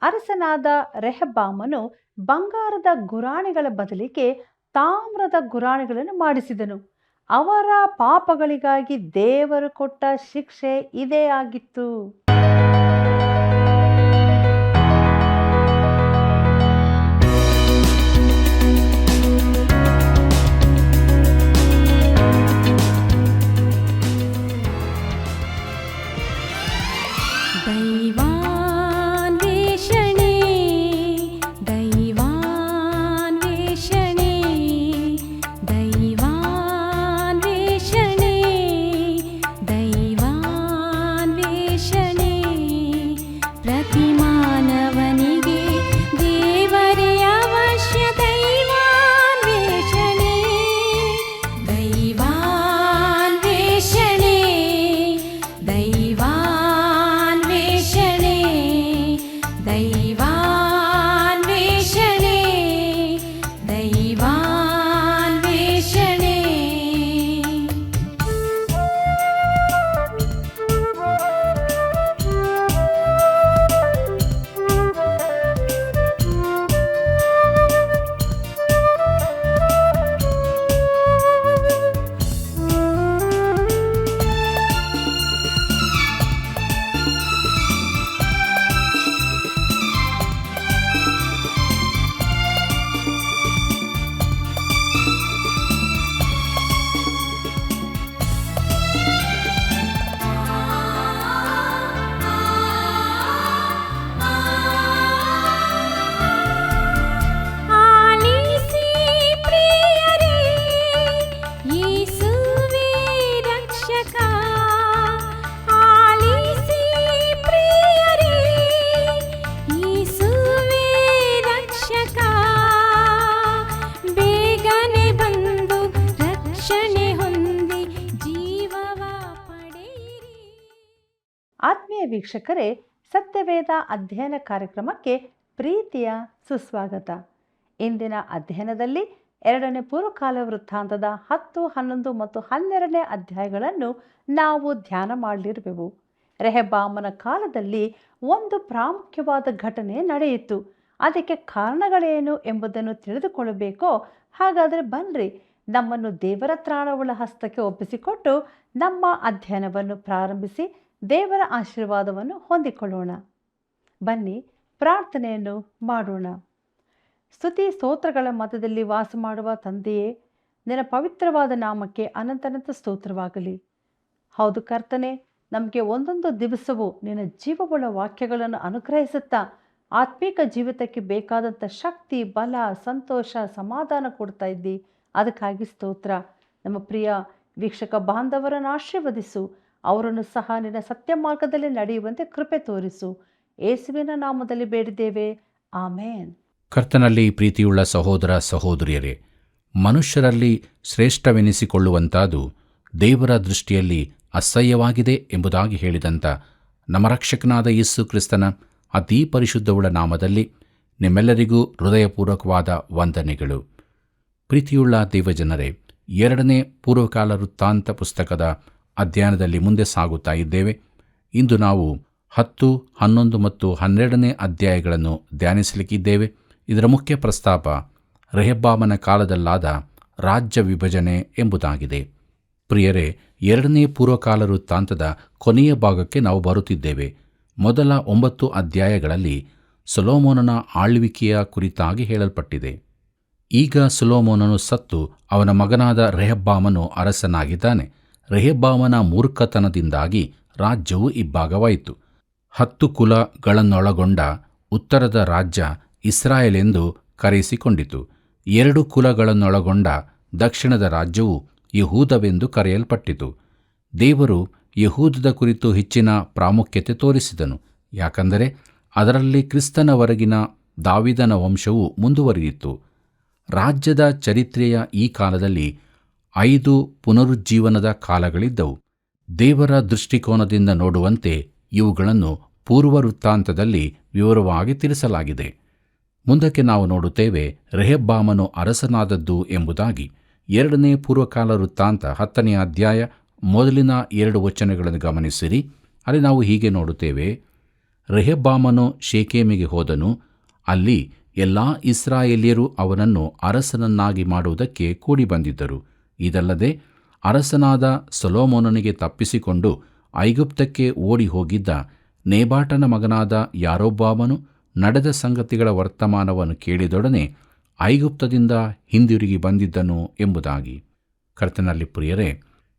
ಅರಸನಾದ ರೆಹಬ್ಬಾಮನು ಬಂಗಾರದ ಗುರಾಣಿಗಳ ಬದಲಿಗೆ ತಾಮ್ರದ ಗುರಾಣಿಗಳನ್ನು ಮಾಡಿಸಿದನು. ಅವರ ಪಾಪಗಳಿಗಾಗಿ ದೇವರು ಕೊಟ್ಟ ಶಿಕ್ಷೆ ಇದೇ ಆಗಿತ್ತು. ಆತ್ಮೀಯ ವೀಕ್ಷಕರೇ, ಸತ್ಯವೇದ ಅಧ್ಯಯನ ಕಾರ್ಯಕ್ರಮಕ್ಕೆ ಪ್ರೀತಿಯ ಸುಸ್ವಾಗತ. ಇಂದಿನ ಅಧ್ಯಯನದಲ್ಲಿ 2ನೇ ಪೂರ್ವಕಾಲ ವೃತ್ತಾಂತದ 10, 11 ಮತ್ತು 12ನೇ ಅಧ್ಯಾಯಗಳನ್ನು ನಾವು ಧ್ಯಾನ ಮಾಡಲಿರುವೆವು. ರೆಹಬ್ಬಾಮನ ಕಾಲದಲ್ಲಿ ಒಂದು ಪ್ರಾಮುಖ್ಯವಾದ ಘಟನೆ ನಡೆಯಿತು. ಅದಕ್ಕೆ ಕಾರಣಗಳೇನು ಎಂಬುದನ್ನು ತಿಳಿದುಕೊಳ್ಳಬೇಕೋ? ಹಾಗಾದರೆ ಬನ್ನಿರಿ, ನಮ್ಮನ್ನು ದೇವರ ತ್ರಾಣವುಳ್ಳ ಹಸ್ತಕ್ಕೆ ಒಪ್ಪಿಸಿಕೊಟ್ಟು ನಮ್ಮ ಅಧ್ಯಯನವನ್ನು ಪ್ರಾರಂಭಿಸಿ ದೇವರ ಆಶೀರ್ವಾದವನ್ನು ಹೊಂದಿಕೊಳ್ಳೋಣ. ಬನ್ನಿ ಪ್ರಾರ್ಥನೆಯನ್ನು ಮಾಡೋಣ. ಸ್ತುತಿ ಸ್ತೋತ್ರಗಳ ಮಧ್ಯದಲ್ಲಿ ವಾಸ ಮಾಡುವ ತಂದೆಯೇ, ನಿನ್ನ ಪವಿತ್ರವಾದ ನಾಮಕ್ಕೆ ಅನಂತನಂತ ಸ್ತೋತ್ರವಾಗಲಿ. ಹೌದು ಕರ್ತನೆ, ನಮಗೆ ಒಂದೊಂದು ದಿವಸವೂ ನಿನ್ನ ಜೀವವುಳ್ಳ ವಾಕ್ಯಗಳನ್ನು ಅನುಗ್ರಹಿಸುತ್ತಾ ಆತ್ಮೀಕ ಜೀವಿತಕ್ಕೆ ಬೇಕಾದಂಥ ಶಕ್ತಿ, ಬಲ, ಸಂತೋಷ, ಸಮಾಧಾನ ಕೊಡ್ತಾ ಇದ್ದಿ. ಅದಕ್ಕಾಗಿ ಸ್ತೋತ್ರ. ನಮ್ಮ ಪ್ರಿಯ ವೀಕ್ಷಕ ಬಾಂಧವರನ್ನು ಆಶೀರ್ವದಿಸು. ಅವರನ್ನು ಸಹ ನಿನ್ನ ಸತ್ಯ ಮಾರ್ಗದಲ್ಲಿ ನಡೆಯುವಂತೆ ಕೃಪೆ ತೋರಿಸು. ಯೇಸುವಿನ ನಾಮದಲ್ಲಿ ಬೇಡಿದ್ದೇವೆ, ಆಮೇನ್. ಕರ್ತನಲ್ಲಿ ಪ್ರೀತಿಯುಳ್ಳ ಸಹೋದರ ಸಹೋದರಿಯರೇ, ಮನುಷ್ಯರಲ್ಲಿ ಶ್ರೇಷ್ಠವೆನಿಸಿಕೊಳ್ಳುವಂತಾದು ದೇವರ ದೃಷ್ಟಿಯಲ್ಲಿ ಅಸಹ್ಯವಾಗಿದೆ ಎಂಬುದಾಗಿ ಹೇಳಿದಂಥ ನಮ್ಮ ರಕ್ಷಕನಾದ ಯೇಸು ಕ್ರಿಸ್ತನ ಅತೀ ಪರಿಶುದ್ಧವುಳ್ಳ ನಾಮದಲ್ಲಿ ನಿಮ್ಮೆಲ್ಲರಿಗೂ ಹೃದಯಪೂರ್ವಕವಾದ ವಂದನೆಗಳು. ಪ್ರೀತಿಯುಳ್ಳ ದೇವಜನರೇ, 2ನೇ ಪೂರ್ವಕಾಲ ವೃತ್ತಾಂತ ಪುಸ್ತಕದ ಅಧ್ಯಯನದಲ್ಲಿ ಮುಂದೆ ಸಾಗುತ್ತಾ ಇದ್ದೇವೆ. ಇಂದು ನಾವು 10, 11 ಮತ್ತು 12ನೇ ಅಧ್ಯಾಯಗಳನ್ನು ಧ್ಯಾನಿಸಲಿಕ್ಕಿದ್ದೇವೆ. ಇದರ ಮುಖ್ಯ ಪ್ರಸ್ತಾಪ ರೆಹಬ್ಬಾಮನ ಕಾಲದಲ್ಲಾದ ರಾಜ್ಯ ವಿಭಜನೆ ಎಂಬುದಾಗಿದೆ. ಪ್ರಿಯರೇ, 2ನೇ ಪೂರ್ವಕಾಲ ವೃತ್ತಾಂತದ ಕೊನೆಯ ಭಾಗಕ್ಕೆ ನಾವು ಬರುತ್ತಿದ್ದೇವೆ. ಮೊದಲ 9 ಅಧ್ಯಾಯಗಳಲ್ಲಿ ಸೊಲೊಮೋನನ ಆಳ್ವಿಕೆಯ ಕುರಿತಾಗಿ ಹೇಳಲ್ಪಟ್ಟಿದೆ. ಈಗ ಸೊಲೊಮೋನನು ಸತ್ತು ಅವನ ಮಗನಾದ ರೆಹಬ್ಬಾಮನು ಅರಸನಾಗಿದ್ದಾನೆ. ರೆಹಬ್ಬಾಮನ ಮೂರ್ಖತನದಿಂದಾಗಿ ರಾಜ್ಯವು ಇಬ್ಬಾಗವಾಯಿತು. 10 ಕುಲಗಳನ್ನೊಳಗೊಂಡ ಉತ್ತರದ ರಾಜ್ಯ ಇಸ್ರಾಯೇಲೆಂದು ಕರೆಯಿಸಿಕೊಂಡಿತು. 2 ಕುಲಗಳನ್ನೊಳಗೊಂಡ ದಕ್ಷಿಣದ ರಾಜ್ಯವು ಯಹೂದವೆಂದು ಕರೆಯಲ್ಪಟ್ಟಿತು. ದೇವರು ಯಹೂದದ ಕುರಿತು ಹೆಚ್ಚಿನ ಪ್ರಾಮುಖ್ಯತೆ ತೋರಿಸಿದನು. ಯಾಕಂದರೆ ಅದರಲ್ಲಿ ಕ್ರಿಸ್ತನವರೆಗಿನ ದಾವೀದನ ವಂಶವು ಮುಂದುವರಿಯಿತು. ರಾಜ್ಯದ ಚರಿತ್ರೆಯ ಈ ಕಾಲದಲ್ಲಿ 5 ಪುನರುಜ್ಜೀವನದ ಕಾಲಗಳಿದ್ದವು. ದೇವರ ದೃಷ್ಟಿಕೋನದಿಂದ ನೋಡುವಂತೆ ಇವುಗಳನ್ನು ಪೂರ್ವ ವೃತ್ತಾಂತದಲ್ಲಿ ವಿವರವಾಗಿ ತಿಳಿಸಲಾಗಿದೆ. ಮುಂದಕ್ಕೆ ನಾವು ನೋಡುತ್ತೇವೆ ರೆಹಬ್ಬಾಮನು ಅರಸನಾದದ್ದು ಎಂಬುದಾಗಿ. 2ನೇ ಪೂರ್ವಕಾಲ ವೃತ್ತಾಂತ 10ನೇ ಅಧ್ಯಾಯ ಮೊದಲಿನ 2 ವಚನಗಳನ್ನು ಗಮನಿಸಿರಿ. ಅಲ್ಲಿ ನಾವು ಹೀಗೆ ನೋಡುತ್ತೇವೆ: ರೆಹಬ್ಬಾಮನು ಶೇಕೆಮಿಗೆ ಹೋದನು. ಅಲ್ಲಿ ಎಲ್ಲ ಇಸ್ರಾಯೇಲ್ಯರು ಅವನನ್ನು ಅರಸನನ್ನಾಗಿ ಮಾಡುವುದಕ್ಕೆ ಕೂಡಿ ಬಂದಿದ್ದರು. ಇದಲ್ಲದೆ ಅರಸನಾದ ಸೊಲೊಮೋನನಿಗೆ ತಪ್ಪಿಸಿಕೊಂಡು ಐಗುಪ್ತಕ್ಕೆ ಓಡಿ ಹೋಗಿದ್ದ ನೇಬಾಟನ ಮಗನಾದ ಯಾರೊಬ್ಬಾಮನು ನಡೆದ ಸಂಗತಿಗಳ ವರ್ತಮಾನವನ್ನು ಕೇಳಿದೊಡನೆ ಐಗುಪ್ತದಿಂದ ಹಿಂದಿರುಗಿ ಬಂದಿದ್ದನು ಎಂಬುದಾಗಿ. ಕರ್ತನಲ್ಲಿ ಪ್ರಿಯರೇ,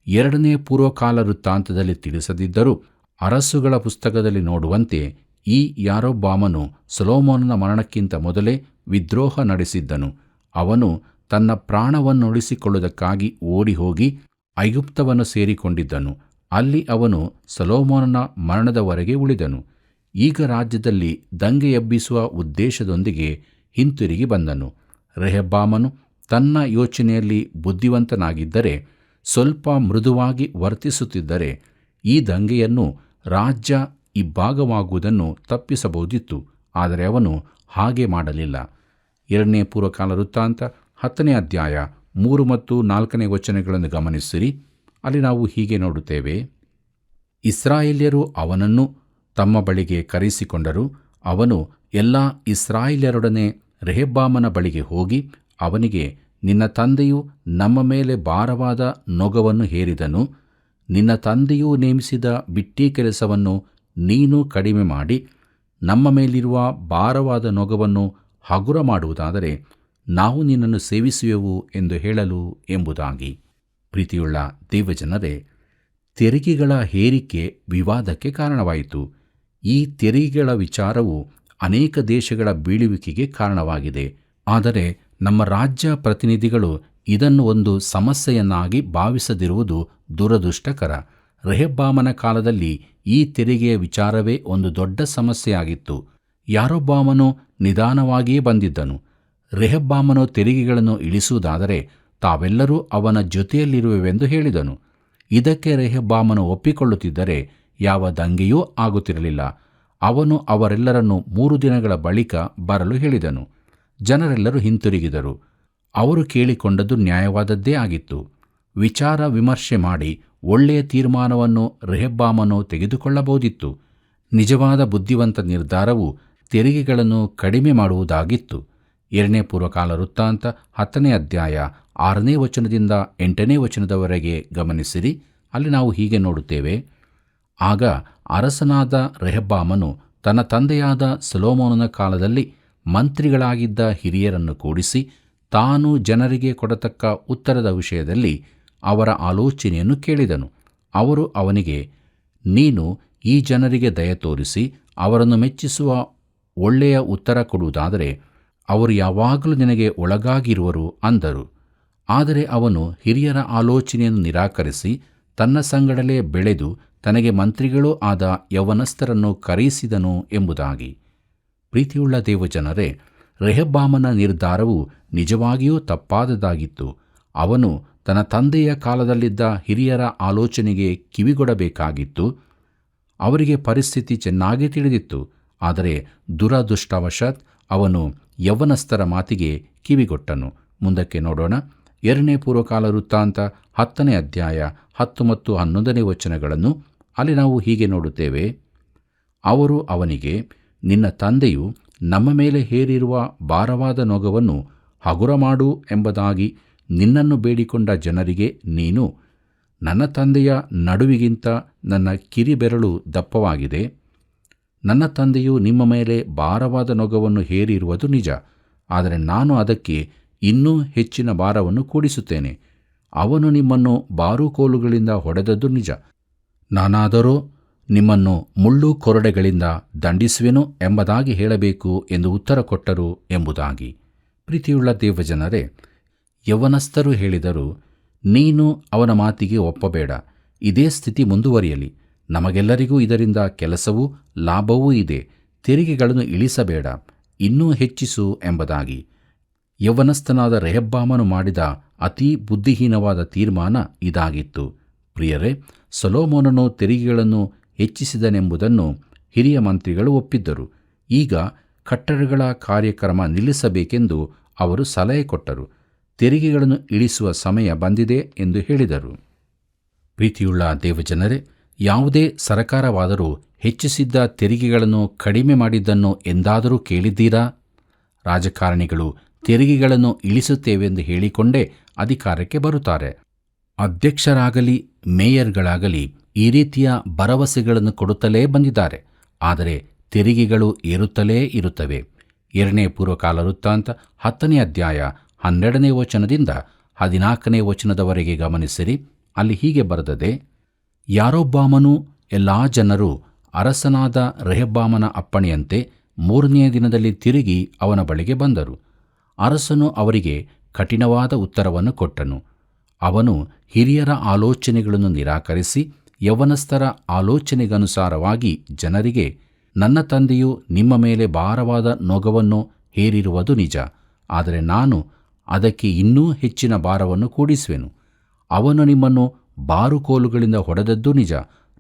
2ನೇ ಪೂರ್ವಕಾಲ ವೃತ್ತಾಂತದಲ್ಲಿ ತಿಳಿಸದಿದ್ದರೂ ಅರಸುಗಳ ಪುಸ್ತಕದಲ್ಲಿ ನೋಡುವಂತೆ ಈ ಯಾರೊಬ್ಬಾಮನು ಸೊಲೊಮೋನನ ಮರಣಕ್ಕಿಂತ ಮೊದಲೇ ವಿದ್ರೋಹ ನಡೆಸಿದ್ದನು. ಅವನು ತನ್ನ ಪ್ರಾಣವನ್ನುಳಿಸಿಕೊಳ್ಳುವುದಕ್ಕಾಗಿ ಓಡಿ ಹೋಗಿ ಐಗುಪ್ತವನ್ನು ಸೇರಿಕೊಂಡಿದ್ದನು. ಅಲ್ಲಿ ಅವನು ಸೊಲೊಮೋನನ ಮರಣದವರೆಗೆ ಉಳಿದನು. ಈಗ ರಾಜ್ಯದಲ್ಲಿ ದಂಗೆ ಎಬ್ಬಿಸುವ ಉದ್ದೇಶದೊಂದಿಗೆ ಹಿಂತಿರುಗಿ ಬಂದನು. ರೆಹಬ್ಬಾಮನು ತನ್ನ ಯೋಚನೆಯಲ್ಲಿ ಬುದ್ಧಿವಂತನಾಗಿದ್ದರೆ, ಸ್ವಲ್ಪ ಮೃದುವಾಗಿ ವರ್ತಿಸುತ್ತಿದ್ದರೆ ಈ ದಂಗೆಯನ್ನು ರಾಜ್ಯ ಇಬ್ಬಾಗವಾಗುವುದನ್ನು ತಪ್ಪಿಸಬಹುದಿತ್ತು. ಆದರೆ ಅವನು ಹಾಗೆ ಮಾಡಲಿಲ್ಲ. 2ನೇ ಪೂರ್ವಕಾಲ ವೃತ್ತಾಂತ 10ನೇ ಅಧ್ಯಾಯ 3 ಮತ್ತು 4ನೇ ವಚನಗಳನ್ನು ಗಮನಿಸಿರಿ. ಅಲ್ಲಿ ನಾವು ಹೀಗೆ ನೋಡುತ್ತೇವೆ. ಇಸ್ರಾಯೇಲ್ಯರು ಅವನನ್ನು ತಮ್ಮ ಬಳಿಗೆ ಕರೆಸಿಕೊಂಡರು. ಅವನು ಎಲ್ಲ ಇಸ್ರಾಯೇಲ್ಯರೊಡನೆ ರೆಹಬ್ಬಾಮನ ಬಳಿಗೆ ಹೋಗಿ ಅವನಿಗೆ, ನಿನ್ನ ತಂದೆಯು ನಮ್ಮ ಮೇಲೆ ಭಾರವಾದ ನೊಗವನ್ನು ಹೇರಿದನು. ನಿನ್ನ ತಂದೆಯು ನೇಮಿಸಿದ ಬಿಟ್ಟಿ ಕೆಲಸವನ್ನು ನೀನು ಕಡಿಮೆ ಮಾಡಿ ನಮ್ಮ ಮೇಲಿರುವ ಭಾರವಾದ ನೊಗವನ್ನು ಹಗುರ ಮಾಡುವುದಾದರೆ ನಾವು ನಿನ್ನನ್ನು ಸೇವಿಸುವೆವು ಎಂದು ಹೇಳಲು ಎಂಬುದಾಗಿ. ಪ್ರೀತಿಯುಳ್ಳ ದೇವಜನರೇ, ತೆರಿಗೆಗಳ ಹೇರಿಕೆ ವಿವಾದಕ್ಕೆ ಕಾರಣವಾಯಿತು. ಈ ತೆರಿಗೆಗಳ ವಿಚಾರವು ಅನೇಕ ದೇಶಗಳ ಬೀಳುವಿಕೆಗೆ ಕಾರಣವಾಗಿದೆ. ಆದರೆ ನಮ್ಮ ರಾಜ್ಯ ಪ್ರತಿನಿಧಿಗಳು ಇದನ್ನು ಒಂದು ಸಮಸ್ಯೆಯನ್ನಾಗಿ ಭಾವಿಸದಿರುವುದು ದುರದೃಷ್ಟಕರ. ರೆಹಬ್ಬಾಮನ ಕಾಲದಲ್ಲಿ ಈ ತೆರಿಗೆಯ ವಿಚಾರವೇ ಒಂದು ದೊಡ್ಡ ಸಮಸ್ಯೆಯಾಗಿತ್ತು. ಯಾರೊಬ್ಬಾಮನು ನಿಧಾನವಾಗಿಯೇ ಬಂದಿದ್ದನು. ರೆಹಬ್ಬಾಮನು ತೆರಿಗೆಗಳನ್ನು ಇಳಿಸುವುದಾದರೆ ತಾವೆಲ್ಲರೂ ಅವನ ಜೊತೆಯಲ್ಲಿರುವೆವೆಂದು ಹೇಳಿದನು. ಇದಕ್ಕೆ ರೆಹಬ್ಬಾಮನು ಒಪ್ಪಿಕೊಳ್ಳುತ್ತಿದ್ದರೆ ಯಾವ ದಂಗೆಯೂ ಆಗುತ್ತಿರಲಿಲ್ಲ. ಅವನು ಅವರೆಲ್ಲರನ್ನು 3 ದಿನಗಳ ಬಳಿಕ ಬರಲು ಹೇಳಿದನು. ಜನರೆಲ್ಲರೂ ಹಿಂತಿರುಗಿದರು. ಅವರು ಕೇಳಿಕೊಂಡದ್ದು ನ್ಯಾಯವಾದದ್ದೇ ಆಗಿತ್ತು. ವಿಚಾರ ವಿಮರ್ಶೆ ಮಾಡಿ ಒಳ್ಳೆಯ ತೀರ್ಮಾನವನ್ನು ರೆಹಬ್ಬಾಮನು ತೆಗೆದುಕೊಳ್ಳಬಹುದಿತ್ತು. ನಿಜವಾದ ಬುದ್ಧಿವಂತ ನಿರ್ಧಾರವು ತೆರಿಗೆಗಳನ್ನು ಕಡಿಮೆ ಮಾಡುವುದಾಗಿತ್ತು. 2ನೇ ಪೂರ್ವಕಾಲ ವೃತ್ತಾಂತ 10ನೇ ಅಧ್ಯಾಯ 6ನೇ ವಚನದಿಂದ 8ನೇ ವಚನದವರೆಗೆ ಗಮನಿಸಿರಿ. ಅಲ್ಲಿ ನಾವು ಹೀಗೆ ನೋಡುತ್ತೇವೆ. ಆಗ ಅರಸನಾದ ರೆಹಬ್ಬಾಮನು ತನ್ನ ತಂದೆಯಾದ ಸೊಲೊಮೋನನ ಕಾಲದಲ್ಲಿ ಮಂತ್ರಿಗಳಾಗಿದ್ದ ಹಿರಿಯರನ್ನು ಕೂಡಿಸಿ ತಾನು ಜನರಿಗೆ ಕೊಡತಕ್ಕ ಉತ್ತರದ ವಿಷಯದಲ್ಲಿ ಅವರ ಆಲೋಚನೆಯನ್ನು ಕೇಳಿದನು. ಅವರು ಅವನಿಗೆ, ನೀನು ಈ ಜನರಿಗೆ ದಯ ತೋರಿಸಿ ಅವರನ್ನು ಮೆಚ್ಚಿಸುವ ಒಳ್ಳೆಯ ಉತ್ತರ ಕೊಡುವುದಾದರೆ ಅವರು ಯಾವಾಗಲೂ ನಿನಗೆ ಒಳಗಾಗಿರುವರು ಅಂದರು. ಆದರೆ ಅವನು ಹಿರಿಯರ ಆಲೋಚನೆಯನ್ನು ನಿರಾಕರಿಸಿ ತನ್ನ ಸಂಗಡಲೇ ಬೆಳೆದು ತನಗೆ ಮಂತ್ರಿಗಳೂ ಆದ ಯೌವನಸ್ಥರನ್ನು ಕರೆಯಿಸಿದನು ಎಂಬುದಾಗಿ. ಪ್ರೀತಿಯುಳ್ಳ ದೇವಜನರೇ, ರೆಹಬ್ಬಾಮನ ನಿರ್ಧಾರವು ನಿಜವಾಗಿಯೂ ತಪ್ಪಾದದಾಗಿತ್ತು. ಅವನು ತನ್ನ ತಂದೆಯ ಕಾಲದಲ್ಲಿದ್ದ ಹಿರಿಯರ ಆಲೋಚನೆಗೆ ಕಿವಿಗೊಡಬೇಕಾಗಿತ್ತು. ಅವರಿಗೆ ಪರಿಸ್ಥಿತಿ ಚೆನ್ನಾಗಿ ತಿಳಿದಿತ್ತು. ಆದರೆ ದುರದೃಷ್ಟವಶಾತ್ ಅವನು ಯೌವನಸ್ಥರ ಮಾತಿಗೆ ಕಿವಿಗೊಟ್ಟನು. ಮುಂದಕ್ಕೆ ನೋಡೋಣ. 2ನೇ ಪೂರ್ವಕಾಲ ವೃತ್ತಾಂತ 10ನೇ ಅಧ್ಯಾಯ 10 ಮತ್ತು 11ನೇ ವಚನಗಳನ್ನು. ಅಲ್ಲಿ ನಾವು ಹೀಗೆ ನೋಡುತ್ತೇವೆ. ಅವರು ಅವನಿಗೆ, ನಿನ್ನ ತಂದೆಯು ನಮ್ಮ ಮೇಲೆ ಹೇರಿರುವ ಭಾರವಾದ ನೊಗವನ್ನು ಹಗುರ ಮಾಡು ಎಂಬುದಾಗಿ ನಿನ್ನನ್ನು ಬೇಡಿಕೊಂಡ ಜನರಿಗೆ ನೀನು, ನನ್ನ ತಂದೆಯ ನಡುವಿಗಿಂತ ನನ್ನ ಕಿರಿಬೆರಳು ದಪ್ಪವಾಗಿದೆ. ನನ್ನ ತಂದೆಯು ನಿಮ್ಮ ಮೇಲೆ ಭಾರವಾದ ನೊಗವನ್ನು ಹೇರಿರುವುದು ನಿಜ. ಆದರೆ ನಾನು ಅದಕ್ಕೆ ಇನ್ನೂ ಹೆಚ್ಚಿನ ಭಾರವನ್ನು ಕೂಡಿಸುತ್ತೇನೆ. ಅವನು ನಿಮ್ಮನ್ನು ಬಾರುಕೋಲುಗಳಿಂದ ಹೊಡೆದದ್ದು ನಿಜ. ನಾನಾದರೋ ನಿಮ್ಮನ್ನು ಮುಳ್ಳು ಕೊರಡೆಗಳಿಂದ ದಂಡಿಸುವೆನು ಎಂಬುದಾಗಿ ಹೇಳಬೇಕು ಎಂದು ಉತ್ತರ ಕೊಟ್ಟರು ಎಂಬುದಾಗಿ. ಪ್ರೀತಿಯುಳ್ಳ ದೇವಜನರೇ, ಯೌವನಸ್ಥರು ಹೇಳಿದರು, ನೀನು ಅವನ ಮಾತಿಗೆ ಒಪ್ಪಬೇಡ. ಇದೇ ಸ್ಥಿತಿ ಮುಂದುವರಿಯಲಿ. ನಮಗೆಲ್ಲರಿಗೂ ಇದರಿಂದ ಕೆಲಸವೂ ಲಾಭವೂ ಇದೆ. ತೆರಿಗೆಗಳನ್ನು ಇಳಿಸಬೇಡ, ಇನ್ನೂ ಹೆಚ್ಚಿಸು ಎಂಬುದಾಗಿ. ಯೌವನಸ್ಥನಾದ ರೆಹಬ್ಬಾಮನು ಮಾಡಿದ ಅತೀ ಬುದ್ಧಿಹೀನವಾದ ತೀರ್ಮಾನ ಇದಾಗಿತ್ತು. ಪ್ರಿಯರೇ, ಸೊಲೊಮೋನನು ತೆರಿಗೆಗಳನ್ನು ಹೆಚ್ಚಿಸಿದನೆಂಬುದನ್ನು ಹಿರಿಯ ಮಂತ್ರಿಗಳು ಒಪ್ಪಿದ್ದರು. ಈಗ ಕಟ್ಟಡಗಳ ಕಾರ್ಯಕ್ರಮ ನಿಲ್ಲಿಸಬೇಕೆಂದು ಅವರು ಸಲಹೆ ಕೊಟ್ಟರು. ತೆರಿಗೆಗಳನ್ನು ಇಳಿಸುವ ಸಮಯ ಬಂದಿದೆ ಎಂದು ಹೇಳಿದರು. ಪ್ರೀತಿಯುಳ್ಳ ದೇವಜನರೇ, ಯಾವುದೇ ಸರಕಾರವಾದರೂ ಹೆಚ್ಚಿಸಿದ್ದ ತೆರಿಗೆಗಳನ್ನು ಕಡಿಮೆ ಮಾಡಿದ್ದನ್ನು ಎಂದಾದರೂ ಕೇಳಿದ್ದೀರಾ? ರಾಜಕಾರಣಿಗಳು ತೆರಿಗೆಗಳನ್ನು ಇಳಿಸುತ್ತೇವೆಂದು ಹೇಳಿಕೊಂಡೇ ಅಧಿಕಾರಕ್ಕೆ ಬರುತ್ತಾರೆ. ಅಧ್ಯಕ್ಷರಾಗಲಿ ಮೇಯರ್ಗಳಾಗಲಿ ಈ ರೀತಿಯ ಭರವಸೆಗಳನ್ನು ಕೊಡುತ್ತಲೇ ಬಂದಿದ್ದಾರೆ. ಆದರೆ ತೆರಿಗೆಗಳು ಏರುತ್ತಲೇ ಇರುತ್ತವೆ. 2ನೇ ಪೂರ್ವಕಾಲ ವೃತ್ತಾಂತ 10ನೇ ಅಧ್ಯಾಯ 12ನೇ ವಚನದಿಂದ 14ನೇ ವಚನದವರೆಗೆ ಗಮನಿಸಿರಿ. ಅಲ್ಲಿ ಹೀಗೆ ಬರೆದದೆ: ಯಾರೊಬ್ಬಾಮನೂ ಎಲ್ಲಾ ಜನರು ಅರಸನಾದ ರೆಹಬ್ಬಾಮನ ಅಪ್ಪಣೆಯಂತೆ 3ನೆಯ ದಿನದಲ್ಲಿ ತಿರುಗಿ ಅವನ ಬಳಿಗೆ ಬಂದರು. ಅರಸನು ಅವರಿಗೆ ಕಠಿಣವಾದ ಉತ್ತರವನ್ನು ಕೊಟ್ಟನು. ಅವನು ಹಿರಿಯರ ಆಲೋಚನೆಗಳನ್ನು ನಿರಾಕರಿಸಿ ಯೌವನಸ್ಥರ ಆಲೋಚನೆಗನುಸಾರವಾಗಿ ಜನರಿಗೆ, ನನ್ನ ತಂದೆಯು ನಿಮ್ಮ ಮೇಲೆ ಭಾರವಾದ ನೊಗವನ್ನು ಹೇರಿರುವುದು ನಿಜ, ಆದರೆ ನಾನು ಅದಕ್ಕೆ ಇನ್ನೂ ಹೆಚ್ಚಿನ ಭಾರವನ್ನು ಕೂಡಿಸುವೆನು. ಅವನು ನಿಮ್ಮನ್ನು ಬಾರುಕೋಲುಗಳಿಂದ ಹೊಡೆದದ್ದು ನಿಜ,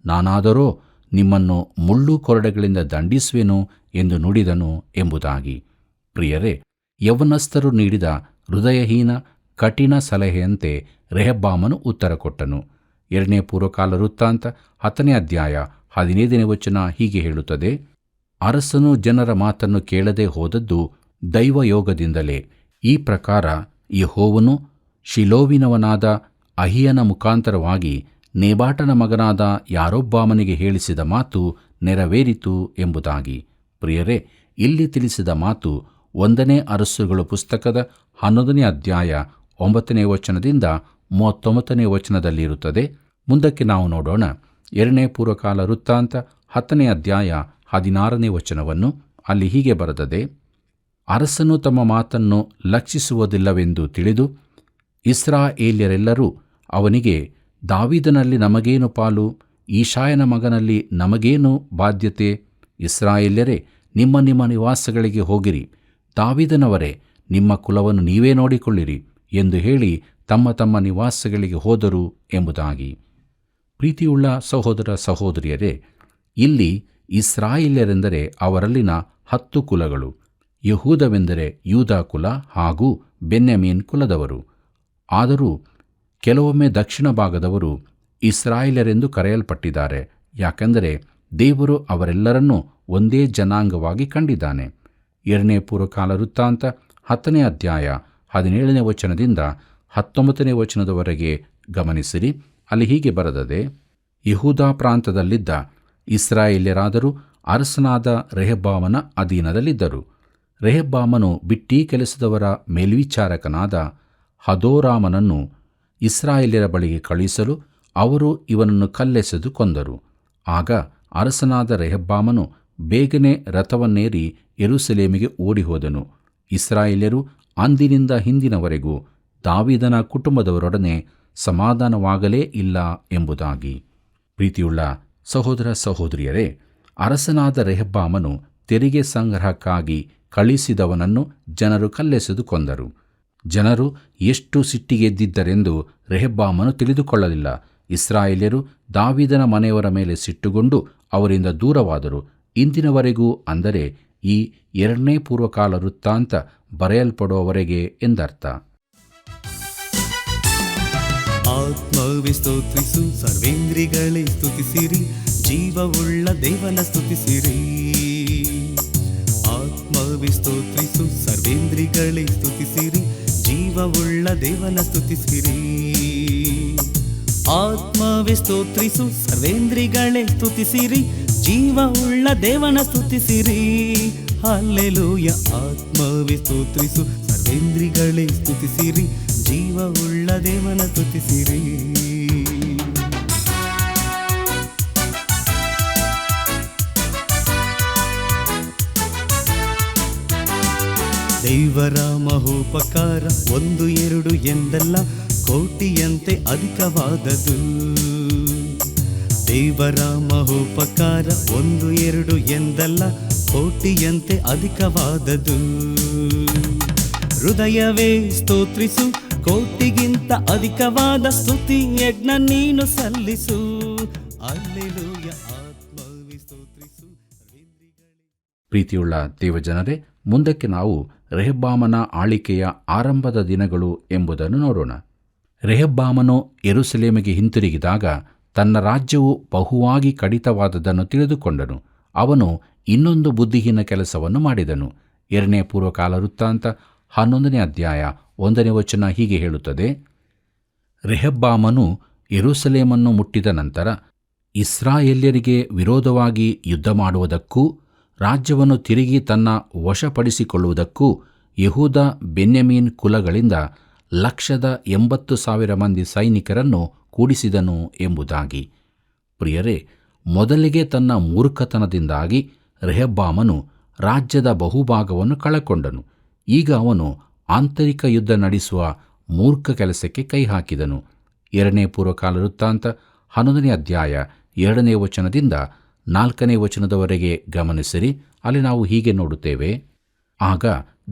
ನಾನಾದರೋ ನಿಮ್ಮನ್ನು ಮುಳ್ಳು ಕೊರಡೆಗಳಿಂದ ದಂಡಿಸುವೆನು ಎಂದು ನುಡಿದನು ಎಂಬುದಾಗಿ. ಪ್ರಿಯರೇ, ಯೌವನಸ್ಥರು ನೀಡಿದ ಹೃದಯಹೀನ ಕಠಿಣ ಸಲಹೆಯಂತೆ ರೆಹಬ್ಬಾಮನು ಉತ್ತರ ಕೊಟ್ಟನು. 2ನೇ ಪೂರ್ವಕಾಲ ವೃತ್ತಾಂತ 10ನೇ ಅಧ್ಯಾಯ 15ನೇ ವಚನ ಹೀಗೆ ಹೇಳುತ್ತದೆ: ಅರಸನು ಜನರ ಮಾತನ್ನು ಕೇಳದೆ ಹೋದದ್ದು ದೈವಯೋಗದಿಂದಲೇ. ಈ ಪ್ರಕಾರ ಯೆಹೋವನು ಶಿಲೋವಿನವನಾದ ಅಹಿಯನ ಮುಖಾಂತರವಾಗಿ ನೇಬಾಟನ ಮಗನಾದ ಯಾರೊಬ್ಬಾಮನಿಗೆ ಹೇಳಿಸಿದ ಮಾತು ನೆರವೇರಿತು ಎಂಬುದಾಗಿ. ಪ್ರಿಯರೇ, ಇಲ್ಲಿ ತಿಳಿಸಿದ ಮಾತು 1ನೇ ಅರಸುಗಳ ಪುಸ್ತಕದ 11ನೇ ಅಧ್ಯಾಯ 9ನೇ ವಚನದಿಂದ 39ನೇ ವಚನದಲ್ಲಿರುತ್ತದೆ. ಮುಂದಕ್ಕೆ ನಾವು ನೋಡೋಣ. 2ನೇ ಪೂರ್ವಕಾಲ ವೃತ್ತಾಂತ 10ನೇ ಅಧ್ಯಾಯ 16ನೇ ವಚನವನ್ನು. ಅಲ್ಲಿ ಹೀಗೆ ಬರೆದದೆ: ಅರಸನು ತಮ್ಮ ಮಾತನ್ನು ಲಕ್ಷಿಸುವುದಿಲ್ಲವೆಂದು ತಿಳಿದು ಇಸ್ರಾಯೇಲ್ಯರೆಲ್ಲರೂ ಅವನಿಗೆ, ದಾವೀದನಲ್ಲಿ ನಮಗೇನು ಪಾಲು, ಈಶಾಯನ ಮಗನಲ್ಲಿ ನಮಗೇನು ಬಾಧ್ಯತೆ? ಇಸ್ರಾಯೇಲ್ಯರೇ, ನಿಮ್ಮ ನಿಮ್ಮ ನಿವಾಸಗಳಿಗೆ ಹೋಗಿರಿ, ದಾವೀದನವರೇ, ನಿಮ್ಮ ಕುಲವನ್ನು ನೀವೇ ನೋಡಿಕೊಳ್ಳಿರಿ ಎಂದು ಹೇಳಿ ತಮ್ಮ ತಮ್ಮ ನಿವಾಸಗಳಿಗೆ ಹೋದರು ಎಂಬುದಾಗಿ. ಪ್ರೀತಿಯುಳ್ಳ ಸಹೋದರ ಸಹೋದರಿಯರೇ, ಇಲ್ಲಿ ಇಸ್ರಾಯೇಲ್ಯರೆಂದರೆ ಅವರಲ್ಲಿನ 10 ಕುಲಗಳು. ಯಹೂದವೆಂದರೆ ಯೂದ ಕುಲ ಹಾಗೂ ಬೆನ್ಯಾಮೀನ್ ಕುಲದವರು. ಆದರೂ ಕೆಲವೊಮ್ಮೆ ದಕ್ಷಿಣ ಭಾಗದವರು ಇಸ್ರಾಯೇಲ್ಯರೆಂದು ಕರೆಯಲ್ಪಟ್ಟಿದ್ದಾರೆ. ಯಾಕೆಂದರೆ ದೇವರು ಅವರೆಲ್ಲರನ್ನೂ ಒಂದೇ ಜನಾಂಗವಾಗಿ ಕಂಡಿದ್ದಾನೆ. 2ನೇ ಪೂರ್ವಕಾಲ ವೃತ್ತಾಂತ 10ನೇ ಅಧ್ಯಾಯ 17ನೇ ವಚನದಿಂದ 19ನೇ ವಚನದವರೆಗೆ ಗಮನಿಸಿರಿ. ಅಲ್ಲಿ ಹೀಗೆ ಬರೆದದೆ: ಯೆಹೂದ ಪ್ರಾಂತದಲ್ಲಿದ್ದ ಇಸ್ರಾಯೇಲ್ಯರಾದರೂ ಅರಸನಾದ ರೆಹಬ್ಬಾಮನ ಅಧೀನದಲ್ಲಿದ್ದರು. ರೆಹಬ್ಬಾಮನು ಬಿಟ್ಟೀ ಕೆಲಸದವರ ಮೇಲ್ವಿಚಾರಕನಾದ ಹದೋರಾಮನನ್ನು ಇಸ್ರಾಯೇಲ್ಯರ ಬಳಿಗೆ ಕಳುಹಿಸಲು ಅವರು ಇವನನ್ನು ಕಲ್ಲೆಸೆದು ಕೊಂದರು. ಆಗ ಅರಸನಾದ ರೆಹಬ್ಬಾಮನು ಬೇಗನೆ ರಥವನ್ನೇರಿ ಯೆರೂಸಲೇಮಿಗೆ ಓಡಿಹೋದನು. ಇಸ್ರಾಯೇಲ್ಯರು ಅಂದಿನಿಂದ ಹಿಂದಿನವರೆಗೂ ದಾವೀದನ ಕುಟುಂಬದವರೊಡನೆ ಸಮಾಧಾನವಾಗಲೇ ಇಲ್ಲ ಎಂಬುದಾಗಿ. ಪ್ರೀತಿಯುಳ್ಳ ಸಹೋದರ ಸಹೋದರಿಯರೇ, ಅರಸನಾದ ರೆಹಬ್ಬಾಮನು ತೆರಿಗೆ ಸಂಗ್ರಹಕ್ಕಾಗಿ ಕಳಿಸಿದವನನ್ನು ಜನರು ಕಲ್ಲೆಸೆದು ಕೊಂದರು. ಜನರು ಎಷ್ಟು ಸಿಟ್ಟಿಗೆದ್ದಿದ್ದರೆಂದು ರೆಹಬ್ಬಾಮನು ತಿಳಿದುಕೊಳ್ಳಲಿಲ್ಲ. ಇಸ್ರಾಯೇಲ್ಯರು ದಾವೀದನ ಮನೆಯವರ ಮೇಲೆ ಸಿಟ್ಟುಗೊಂಡು ಅವರಿಂದ ದೂರವಾದರು. ಇಂದಿನವರೆಗೂ, ಅಂದರೆ ಈ 2ನೇ ಪೂರ್ವಕಾಲ ವೃತ್ತಾಂತ ಬರೆಯಲ್ಪಡುವವರೆಗೆ ಎಂದರ್ಥ. ಆತ್ಮವೇ ಸ್ತೋತ್ರಿಸು, ಸರ್ವೇಂದ್ರಿಗಳೇ ಸ್ತುತಿಸಿರಿ, ಜೀವವುಳ್ಳ ದೇವನ ಸ್ತುತಿಸಿರಿ. ಆತ್ಮವೇ ಸ್ತೋತ್ರಿಸು, ಸರ್ವೇಂದ್ರಿಗಳೇ ಸ್ತುತಿಸಿರಿ, ಜೀವವುಳ್ಳ ದೇವನ ಸ್ತುತಿಸಿರಿ. ಆತ್ಮವೇ ಸ್ತೋತ್ರಿಸು, ಸರ್ವೇಂದ್ರಿಗಳೇ ಸ್ತುತಿಸಿರಿ, ಜೀವವುಳ್ಳ ದೇವನ ಸ್ತುತಿಸಿರಿ. ಹಲ್ಲೆಲೂಯ. ಆತ್ಮವೇ ಸ್ತೋತ್ರಿಸು, ಸರ್ವೇಂದ್ರಿಗಳೇ ಸ್ತುತಿಸಿರಿ, ಜೀವವುಳ್ಳ ದೇವನ ಸ್ತುತಿಸಿರಿ. ದೇವರ ಮಹೋಪಕಾರ 1 2 ಎಂದಲ್ಲ, ಕೋಟಿಯಂತೆ ಅಧಿಕವಾದದು. ದೇವರ ಮಹೋಪಕಾರ 1 2 ಎಂದಲ್ಲ, ಕೋಟಿಯಂತೆ ಅಧಿಕವಾದದು. ಹೃದಯವೇ ಸ್ತೋತ್ರಿಸು, ಕೋಟಿಗಿಂತ ಅಧಿಕವಾದ ಸ್ತುತಿ ಯಜ್ಞ ನೀನು ಸಲ್ಲಿಸು. ಹಲ್ಲೆಲೂಯ. ಆತ್ಮವೇ ಸ್ತೋತ್ರಿಸು. ಪ್ರೀತಿಯುಳ್ಳ ದೇವಜನರೇ, ಮುಂದಕ್ಕೆ ನಾವು ರೆಹಬ್ಬಾಮನ ಆಳಿಕೆಯ ಆರಂಭದ ದಿನಗಳು ಎಂಬುದನ್ನು ನೋಡೋಣ. ರೆಹಬ್ಬಾಮನು ಯೆರೂಸಲೇಮಿಗೆ ಹಿಂತಿರುಗಿದಾಗ ತನ್ನ ರಾಜ್ಯವು ಬಹುವಾಗಿ ಕಡಿತವಾದದ್ದನ್ನು ತಿಳಿದುಕೊಂಡನು. ಅವನು ಇನ್ನೊಂದು ಬುದ್ಧಿಹೀನ ಕೆಲಸವನ್ನು ಮಾಡಿದನು. 2 ಪೂರ್ವಕಾಲ ವೃತ್ತಾಂತ 11ನೇ ಅಧ್ಯಾಯ 1ನೇ ವಚನ ಹೀಗೆ ಹೇಳುತ್ತದೆ: ರೆಹಬ್ಬಾಮನು ಯೆರೂಸಲೇಮನ್ನು ಮುಟ್ಟಿದ ನಂತರ ಇಸ್ರಾಯೇಲ್ಯರಿಗೆ ವಿರೋಧವಾಗಿ ಯುದ್ಧ ಮಾಡುವುದಕ್ಕೂ ರಾಜ್ಯವನ್ನು ತಿರುಗಿ ತನ್ನ ವಶಪಡಿಸಿಕೊಳ್ಳುವುದಕ್ಕೂ ಯೆಹೂದ ಬೆನ್ಯಾಮೀನ್ ಕುಲಗಳಿಂದ 180,000 ಮಂದಿ ಸೈನಿಕರನ್ನು ಕೂಡಿಸಿದನು ಎಂಬುದಾಗಿ. ಪ್ರಿಯರೇ, ಮೊದಲಿಗೆ ತನ್ನ ಮೂರ್ಖತನದಿಂದಾಗಿ ರೆಹಬ್ಬಾಮನು ರಾಜ್ಯದ ಬಹುಭಾಗವನ್ನು ಕಳಕೊಂಡನು. ಈಗ ಅವನು ಆಂತರಿಕ ಯುದ್ಧ ನಡೆಸುವ ಮೂರ್ಖ ಕೆಲಸಕ್ಕೆ ಕೈ ಹಾಕಿದನು. 2 ಪೂರ್ವಕಾಲ ವೃತ್ತಾಂತ 11ನೇ ಅಧ್ಯಾಯ 2ನೇ ವಚನದಿಂದ 4ನೇ ವಚನದವರೆಗೆ ಗಮನಿಸಿರಿ. ಅಲ್ಲಿ ನಾವು ಹೀಗೆ ನೋಡುತ್ತೇವೆ: ಆಗ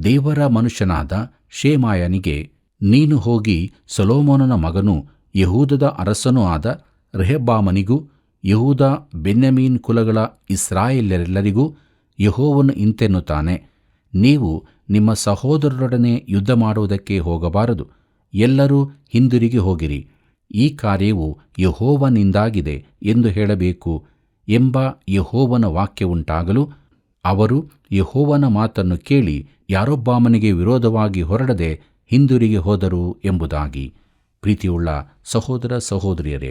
ದೇವರ ಮನುಷ್ಯನಾದ ಶೇಮಾಯನಿಗೆ, ನೀನು ಹೋಗಿ ಸೊಲೊಮೋನನ ಮಗನೂ ಯೆಹೂದದ ಅರಸನೂ ಆದ ರೆಹಬ್ಬಾಮನಿಗೂ ಯೆಹೂದ ಬೆನ್ಯಾಮೀನ್ ಕುಲಗಳ ಇಸ್ರಾಯೇಲ್ಯರೆಲ್ಲರಿಗೂ ಯೆಹೋವನು ಇಂತೆನ್ನುತ್ತಾನೆ, ನೀವು ನಿಮ್ಮ ಸಹೋದರರೊಡನೆ ಯುದ್ಧ ಮಾಡುವುದಕ್ಕೆ ಹೋಗಬಾರದು, ಎಲ್ಲರೂ ಹಿಂದಿರುಗಿ ಹೋಗಿರಿ, ಈ ಕಾರ್ಯವು ಯೆಹೋವನಿಂದಾಗಿದೆ ಎಂದು ಹೇಳಬೇಕು ಎಂಬ ಯೆಹೋವನ ವಾಕ್ಯವುಂಟಾಗಲು ಅವರು ಯೆಹೋವನ ಮಾತನ್ನು ಕೇಳಿ ಯಾರೊಬ್ಬಾಮನಿಗೆ ವಿರೋಧವಾಗಿ ಹೊರಡದೆ ಹಿಂದಿರುಗಿ ಹೋದರು ಎಂಬುದಾಗಿ. ಪ್ರೀತಿಯುಳ್ಳ ಸಹೋದರ ಸಹೋದರಿಯರೇ,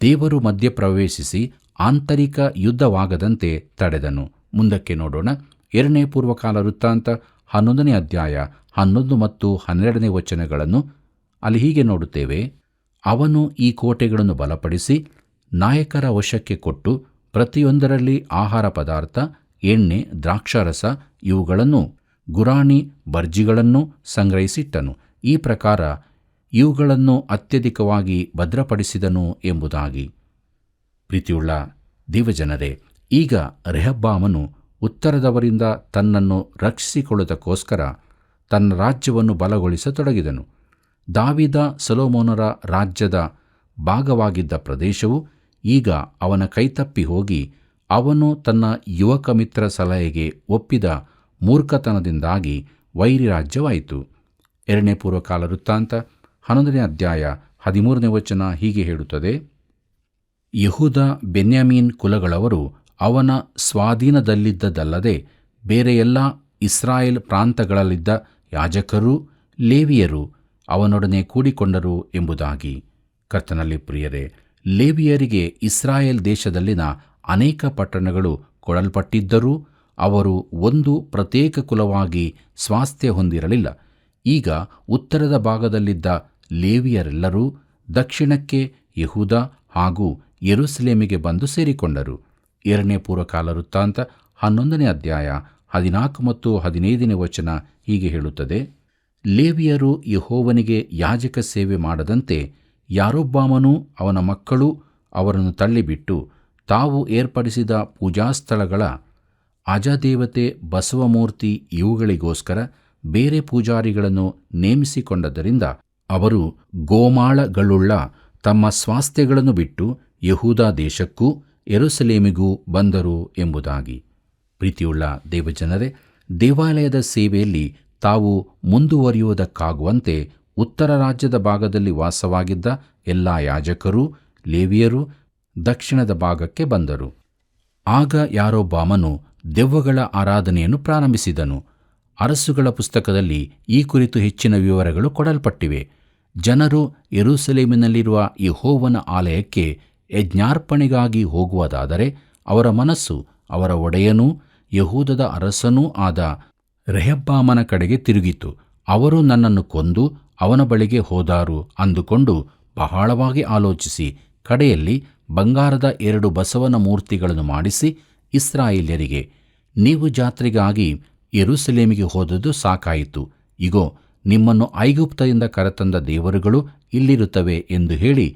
ದೇವರು ಮಧ್ಯಪ್ರವೇಶಿಸಿ ಆಂತರಿಕ ಯುದ್ಧವಾಗದಂತೆ ತಡೆದನು. ಮುಂದಕ್ಕೆ ನೋಡೋಣ. 2 ಪೂರ್ವಕಾಲ ವೃತ್ತಾಂತ 11ನೇ ಅಧ್ಯಾಯ 11 ಮತ್ತು 12ನೇ ವಚನಗಳನ್ನು ಅಲ್ಲಿ ಹೀಗೆ ನೋಡುತ್ತೇವೆ: ಅವನು ಈ ಕೋಟೆಗಳನ್ನು ಬಲಪಡಿಸಿ ನಾಯಕರ ವಶಕ್ಕೆ ಕೊಟ್ಟು ಪ್ರತಿಯೊಂದರಲ್ಲಿ ಆಹಾರ ಪದಾರ್ಥ, ಎಣ್ಣೆ, ದ್ರಾಕ್ಷಾರಸ ಇವುಗಳನ್ನು ಗುರಾಣಿ ಬರ್ಜಿಗಳನ್ನು ಸಂಗ್ರಹಿಸಿಟ್ಟನು. ಈ ಪ್ರಕಾರ ಇವುಗಳನ್ನು ಅತ್ಯಧಿಕವಾಗಿ ಭದ್ರಪಡಿಸಿದನು ಎಂಬುದಾಗಿ. ಪ್ರೀತಿಯುಳ್ಳ ದೇವಜನರೇ, ಈಗ ರೆಹಬ್ಬಾಮನು ಉತ್ತರದವರಿಂದ ತನ್ನನ್ನು ರಕ್ಷಿಸಿಕೊಳ್ಳುವುದಕ್ಕೋಸ್ಕರ ತನ್ನ ರಾಜ್ಯವನ್ನು ಬಲಗೊಳಿಸತೊಡಗಿದನು. ದಾವೀದ ಸೊಲೊಮೋನರ ರಾಜ್ಯದ ಭಾಗವಾಗಿದ್ದ ಪ್ರದೇಶವು ಈಗ ಅವನ ಕೈತಪ್ಪಿ ಹೋಗಿ ಅವನು ತನ್ನ ಯುವಕ ಮಿತ್ರ ಸಲಹೆಗೆ ಒಪ್ಪಿದ ಮೂರ್ಖತನದಿಂದಾಗಿ ವೈರಿ ರಾಜ್ಯವಾಯಿತು. 2 ಪೂರ್ವಕಾಲ ವೃತ್ತಾಂತ 11ನೇ ಅಧ್ಯಾಯ 13ನೇ ವಚನ ಹೀಗೆ ಹೇಳುತ್ತದೆ: ಯೆಹೂದ ಬೆನ್ಯಾಮೀನ್ ಕುಲಗಳವರು ಅವನ ಸ್ವಾಧೀನದಲ್ಲಿದ್ದದಲ್ಲದೆ ಬೇರೆ ಎಲ್ಲ ಇಸ್ರಾಯೇಲ್ ಪ್ರಾಂತಗಳಲ್ಲಿದ್ದ ಯಾಜಕರೂ ಲೇವಿಯರು ಅವನೊಡನೆ ಕೂಡಿಕೊಂಡರು ಎಂಬುದಾಗಿ. ಕರ್ತನಲ್ಲಿ ಪ್ರಿಯರೇ, ಲೇವಿಯರಿಗೆ ಇಸ್ರಾಯೇಲ್ ದೇಶದಲ್ಲಿನ ಅನೇಕ ಪಟ್ಟಣಗಳು ಕೊಡಲ್ಪಟ್ಟಿದ್ದರೂ ಅವರು ಒಂದು ಪ್ರತ್ಯೇಕ ಕುಲವಾಗಿ ಸ್ವಾಸ್ಥ್ಯ ಹೊಂದಿರಲಿಲ್ಲ. ಈಗ ಉತ್ತರದ ಭಾಗದಲ್ಲಿದ್ದ ಲೇವಿಯರೆಲ್ಲರೂ ದಕ್ಷಿಣಕ್ಕೆ ಯೆಹೂದ ಹಾಗೂ ಯೆರೂಸಲೇಮಿಗೆ ಬಂದು ಸೇರಿಕೊಂಡರು. 2 ಪೂರ್ವಕಾಲ ವೃತ್ತಾಂತ 11ನೇ ಅಧ್ಯಾಯ 14 ಮತ್ತು 15ನೇ ವಚನ ಹೀಗೆ ಹೇಳುತ್ತದೆ: ಲೇವಿಯರು ಯೆಹೋವನಿಗೆ ಯಾಜಕ ಸೇವೆ ಮಾಡದಂತೆ ಯಾರೊಬ್ಬಾಮನೂ ಅವನ ಮಕ್ಕಳು ಅವರನ್ನು ತಳ್ಳಿಬಿಟ್ಟು ತಾವು ಏರ್ಪಡಿಸಿದ ಪೂಜಾಸ್ಥಳಗಳ ಅಜದೇವತೆ, ಬಸವಮೂರ್ತಿ ಇವುಗಳಿಗೋಸ್ಕರ ಬೇರೆ ಪೂಜಾರಿಗಳನ್ನು ನೇಮಿಸಿಕೊಂಡದ್ದರಿಂದ ಅವರು ಗೋಮಾಳಗಳುಳ್ಳ ತಮ್ಮ ಸ್ವಾಸ್ಥ್ಯಗಳನ್ನು ಬಿಟ್ಟು ಯೆಹೂದ ದೇಶಕ್ಕೂ ಯೆರೂಸಲೇಮಿಗೂ ಬಂದರು ಎಂಬುದಾಗಿ. ಪ್ರೀತಿಯುಳ್ಳ ದೇವಜನರೇ, ದೇವಾಲಯದ ಸೇವೆಯಲ್ಲಿ ತಾವು ಮುಂದುವರಿಯುವುದಕ್ಕಾಗುವಂತೆ ಉತ್ತರ ರಾಜ್ಯದ ಭಾಗದಲ್ಲಿ ವಾಸವಾಗಿದ್ದ ಎಲ್ಲ ಯಾಜಕರೂ ಲೇವಿಯರು ದಕ್ಷಿಣದ ಭಾಗಕ್ಕೆ ಬಂದರು. ಆಗ ಯಾರೊಬ್ಬಾಮನು ದೆವ್ವಗಳ ಆರಾಧನೆಯನ್ನು ಪ್ರಾರಂಭಿಸಿದನು. ಅರಸುಗಳ ಪುಸ್ತಕದಲ್ಲಿ ಈ ಕುರಿತು ಹೆಚ್ಚಿನ ವಿವರಗಳು ಕೊಡಲ್ಪಟ್ಟಿವೆ. ಜನರು ಯೆರೂಸಲೇಮಿನಲ್ಲಿರುವ ಯೆಹೋವನ ಆಲಯಕ್ಕೆ ಯಜ್ಞಾರ್ಪಣೆಗಾಗಿ ಹೋಗುವುದಾದರೆ ಅವರ ಮನಸ್ಸು ಅವರ ಒಡೆಯನೂ ಯೆಹೂದದ ಅರಸನೂ ಆದ ರೆಹಬ್ಬಾಮನ ಕಡೆಗೆ ತಿರುಗಿತು. ಅವರು ನನ್ನನ್ನು ಕೊಂದು ಅವನ ಬಳಿಗೆ ಹೋದಾರು ಅಂದುಕೊಂಡು ಬಹಳವಾಗಿ ಆಲೋಚಿಸಿ ಕಡೆಯಲ್ಲಿ ಬಂಗಾರದ 2 ಬಸವನ ಮೂರ್ತಿಗಳನ್ನು ಮಾಡಿಸಿ ಇಸ್ರಾಯೇಲ್ಯರಿಗೆ, ನೀವು ಜಾತ್ರೆಗಾಗಿ ಯೆರೂಸಲೇಮಿಗೆ ಹೋದದ್ದು ಸಾಕಾಯಿತು, ಇಗೋ ನಿಮ್ಮನ್ನು ಐಗುಪ್ತದಿಂದ ಕರೆತಂದ ದೇವರುಗಳು ಇಲ್ಲಿರುತ್ತವೆ ಎಂದು ಹೇಳಿ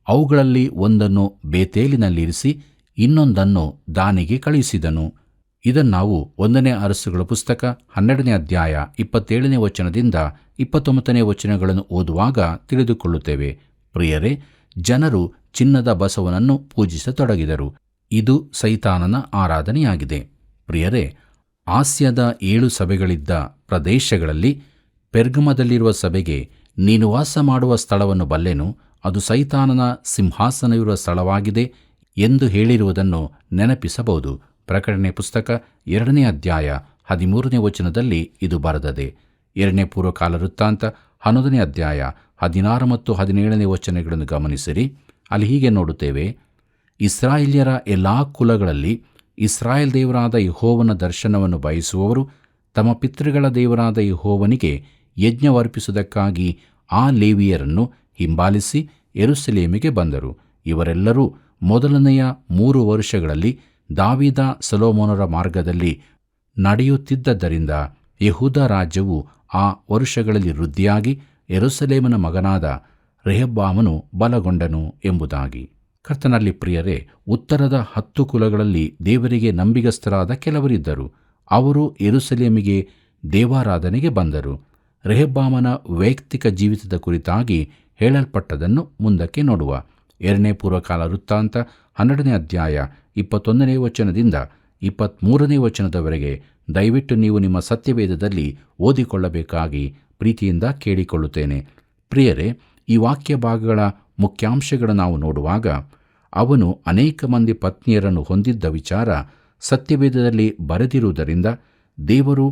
ಅವುಗಳಲ್ಲಿ ಒಂದನ್ನು ಬೇತೇಲಿನಲ್ಲಿರಿಸಿ ಇನ್ನೊಂದನ್ನು ದಾನಿಗೆ ಕಳುಹಿಸಿದನು. ಇದನ್ನಾವು 1ನೇ ಅರಸುಗಳ ಪುಸ್ತಕ 12ನೇ ಅಧ್ಯಾಯ 27ನೇ ವಚನದಿಂದ 29ನೇ ವಚನಗಳನ್ನು ಓದುವಾಗ ತಿಳಿದುಕೊಳ್ಳುತ್ತೇವೆ. ಪ್ರಿಯರೇ, ಜನರು ಚಿನ್ನದ ಬಸವನನ್ನು ಪೂಜಿಸತೊಡಗಿದರು. ಇದು ಸೈತಾನನ ಆರಾಧನೆಯಾಗಿದೆ. ಪ್ರಿಯರೇ, ಆಸ್ಯದ 7 ಸಭೆಗಳಿದ್ದ ಪ್ರದೇಶಗಳಲ್ಲಿ ಪೆರ್ಗಮದಲ್ಲಿರುವ ಸಭೆಗೆ, ನೀನು ವಾಸ ಮಾಡುವ ಸ್ಥಳವನ್ನು ಬಲ್ಲೆನು, ಅದು ಸೈತಾನನ ಸಿಂಹಾಸನವಿರುವ ಸ್ಥಳವಾಗಿದೆ ಎಂದು ಹೇಳಿರುವುದನ್ನು ನೆನಪಿಸಬಹುದು. ಪ್ರಕಟಣೆ ಪುಸ್ತಕ 2ನೇ ಅಧ್ಯಾಯ 13ನೇ ವಚನದಲ್ಲಿ ಇದು ಬರೆದದೆ. 2ನೇ ಪೂರ್ವಕಾಲ ವೃತ್ತಾಂತ 11ನೇ ಅಧ್ಯಾಯ 16 ಮತ್ತು 17ನೇ ವಚನಗಳನ್ನು ಗಮನಿಸಿರಿ. ಅಲ್ಲಿ ಹೀಗೆ ನೋಡುತ್ತೇವೆ, ಇಸ್ರಾಯೇಲ್ಯರ ಎಲ್ಲಾ ಕುಲಗಳಲ್ಲಿ ಇಸ್ರಾಯೇಲ್ ದೇವರಾದ ಯೆಹೋವನ ದರ್ಶನವನ್ನು ಬಯಸುವವರು ತಮ್ಮ ಪಿತೃಗಳ ದೇವರಾದ ಯೆಹೋವನಿಗೆ ಯಜ್ಞವರ್ಪಿಸುವುದಕ್ಕಾಗಿ ಆ ಲೇವಿಯರನ್ನು ಹಿಂಬಾಲಿಸಿ ಯೆರೂಸಲೇಮಿಗೆ ಬಂದರು. ಇವರೆಲ್ಲರೂ ಮೊದಲನೆಯ 3 ವರ್ಷಗಳಲ್ಲಿ ದಾವೀದ ಸೊಲೊಮೋನರ ಮಾರ್ಗದಲ್ಲಿ ನಡೆಯುತ್ತಿದ್ದರಿಂದ ಯೆಹೂದ ರಾಜ್ಯವು ಆ ವರುಷಗಳಲ್ಲಿ ವೃದ್ಧಿಯಾಗಿ ಯೆರೂಸಲೇಮನ ಮಗನಾದ ರೆಹಬ್ಬಾಮನು ಬಲಗೊಂಡನು ಎಂಬುದಾಗಿ. ಕರ್ತನಲ್ಲಿ ಪ್ರಿಯರೇ, ಉತ್ತರದ 10 ಕುಲಗಳಲ್ಲಿ ದೇವರಿಗೆ ನಂಬಿಗಸ್ತರಾದ ಕೆಲವರಿದ್ದರು. ಅವರು ಯೆರೂಸಲೇಮಿಗೆ ದೇವಾರಾಧನೆಗೆ ಬಂದರು. ರೆಹಬ್ಬಾಮನ ವೈಯಕ್ತಿಕ ಜೀವಿತದ ಕುರಿತಾಗಿ ಹೇಳಲ್ಪಟ್ಟದನ್ನು ಮುಂದಕ್ಕೆ ನೋಡುವ. 2ನೇ ಪೂರ್ವಕಾಲ ವೃತ್ತಾಂತ 12ನೇ ಅಧ್ಯಾಯ 21ನೇ ವಚನದಿಂದ 23ನೇ ವಚನದವರೆಗೆ ದಯವಿಟ್ಟು ನೀವು ನಿಮ್ಮ ಸತ್ಯವೇದದಲ್ಲಿ ಓದಿಕೊಳ್ಳಬೇಕಾಗಿ ಪ್ರೀತಿಯಿಂದ ಕೇಳಿಕೊಳ್ಳುತ್ತೇನೆ. ಪ್ರಿಯರೇ, ಈ ವಾಕ್ಯ ಭಾಗಗಳ ಮುಖ್ಯಾಂಶಗಳನ್ನು ನಾವು ನೋಡುವಾಗ ಅವನು ಅನೇಕ ಮಂದಿ ಪತ್ನಿಯರನ್ನು ಹೊಂದಿದ್ದ ವಿಚಾರ ಸತ್ಯವೇದದಲ್ಲಿ ಬರೆದಿರುವುದರಿಂದ ದೇವರು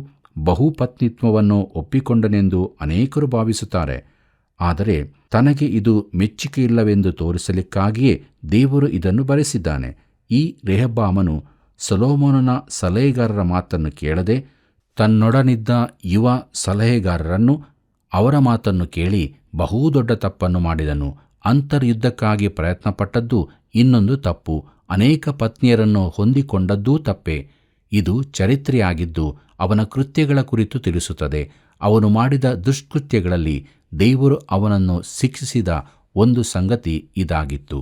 ಬಹುಪತ್ನಿತ್ವವನ್ನು ಒಪ್ಪಿಕೊಂಡನೆಂದು ಅನೇಕರು ಭಾವಿಸುತ್ತಾರೆ. ಆದರೆ ತನಗೆ ಇದು ಮೆಚ್ಚುಗೆಯಿಲ್ಲವೆಂದು ತೋರಿಸಲಿಕ್ಕಾಗಿಯೇ ದೇವರು ಇದನ್ನು ಬರೆಸಿದ್ದಾನೆ. ಈ ರೆಹಬ್ಬಾಮನು ಸೊಲೊಮೋನನ ಸಲಹೆಗಾರರ ಮಾತನ್ನು ಕೇಳದೆ ತನ್ನೊಡನಿದ್ದ ಯುವ ಸಲಹೆಗಾರರನ್ನು ಅವರ ಮಾತನ್ನು ಕೇಳಿ ಬಹುದೊಡ್ಡ ತಪ್ಪನ್ನು ಮಾಡಿದನು. ಅಂತರ್ಯುದ್ಧಕ್ಕಾಗಿ ಪ್ರಯತ್ನಪಟ್ಟದ್ದು ಇನ್ನೊಂದು ತಪ್ಪು. ಅನೇಕ ಪತ್ನಿಯರನ್ನು ಹೊಂದಿಕೊಂಡದ್ದೂ ತಪ್ಪೆ. ಇದು ಚರಿತ್ರೆಯಾಗಿದ್ದು ಅವನ ಕೃತ್ಯಗಳ ಕುರಿತು ತಿಳಿಸುತ್ತದೆ. ಅವನು ಮಾಡಿದ ದುಷ್ಕೃತ್ಯಗಳಲ್ಲಿ ದೇವರು ಅವನನ್ನು ಶಿಕ್ಷಿಸಿದ ಒಂದು ಸಂಗತಿ ಇದಾಗಿತ್ತು.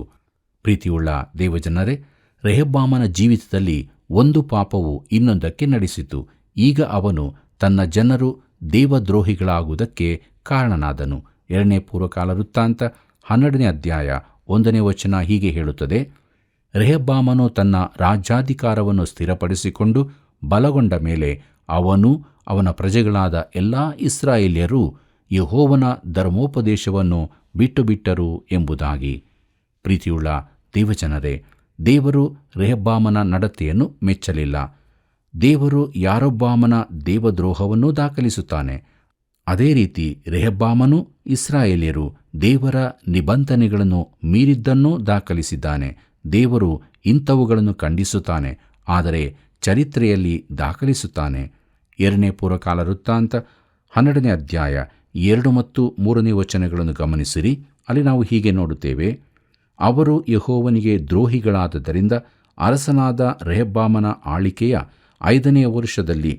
ಪ್ರೀತಿಯುಳ್ಳ ದೇವಜನರೇ, ರೆಹಬ್ಬಾಮನ ಜೀವಿತದಲ್ಲಿ ಒಂದು ಪಾಪವು ಇನ್ನೊಂದಕ್ಕೆ ನಡೆಸಿತು. ಈಗ ಅವನು ತನ್ನ ಜನರು ದೇವದ್ರೋಹಿಗಳಾಗುವುದಕ್ಕೆ ಕಾರಣನಾದನು. 2ನೇ ಪೂರ್ವಕಾಲ ವೃತ್ತಾಂತ 12ನೇ ಅಧ್ಯಾಯ 1ನೇ ವಚನ ಹೀಗೆ ಹೇಳುತ್ತದೆ, ರೆಹಬ್ಬಾಮನು ತನ್ನ ರಾಜ್ಯಾಧಿಕಾರವನ್ನು ಸ್ಥಿರಪಡಿಸಿಕೊಂಡು ಬಲಗೊಂಡ ಮೇಲೆ ಅವನು ಅವನ ಪ್ರಜೆಗಳಾದ ಎಲ್ಲಾ ಇಸ್ರಾಯೇಲ್ಯರೂ ಯೆಹೋವನ ಧರ್ಮೋಪದೇಶವನ್ನು ಬಿಟ್ಟರು ಎಂಬುದಾಗಿ. ಪ್ರೀತಿಯುಳ್ಳ ದೇವಜನರೇ, ದೇವರು ರೆಹಬ್ಬಾಮನ ನಡತೆಯನ್ನು ಮೆಚ್ಚಲಿಲ್ಲ. ದೇವರು ಯಾರೊಬ್ಬಾಮನ ದೇವದ್ರೋಹವನ್ನೂ ದಾಖಲಿಸುತ್ತಾನೆ. ಅದೇ ರೀತಿ ರೆಹಬ್ಬಾಮನು ಇಸ್ರಾಯೇಲ್ಯರು ದೇವರ ನಿಬಂಧನೆಗಳನ್ನು ಮೀರಿದ್ದನ್ನೂ ದಾಖಲಿಸಿದ್ದಾನೆ. ದೇವರು ಇಂಥವುಗಳನ್ನು ಖಂಡಿಸುತ್ತಾನೆ, ಆದರೆ ಚರಿತ್ರೆಯಲ್ಲಿ ದಾಖಲಿಸುತ್ತಾನೆ. 2ನೇ ಪೂರ್ವಕಾಲ ವೃತ್ತಾಂತ 12ನೇ ಅಧ್ಯಾಯ 2 ಮತ್ತು 3ನೇ ವಚನಗಳನ್ನು ಗಮನಿಸಿರಿ. ಅಲ್ಲಿ ನಾವು ಹೀಗೆ ನೋಡುತ್ತೇವೆ, ಅವರು ಯೆಹೋವನಿಗೆ ದ್ರೋಹಿಗಳಾದ್ದರಿಂದ ಅರಸನಾದ ರೆಹಬ್ಬಾಮನ ಆಳಿಕೆಯ 5ನೇ ವರ್ಷದಲ್ಲಿ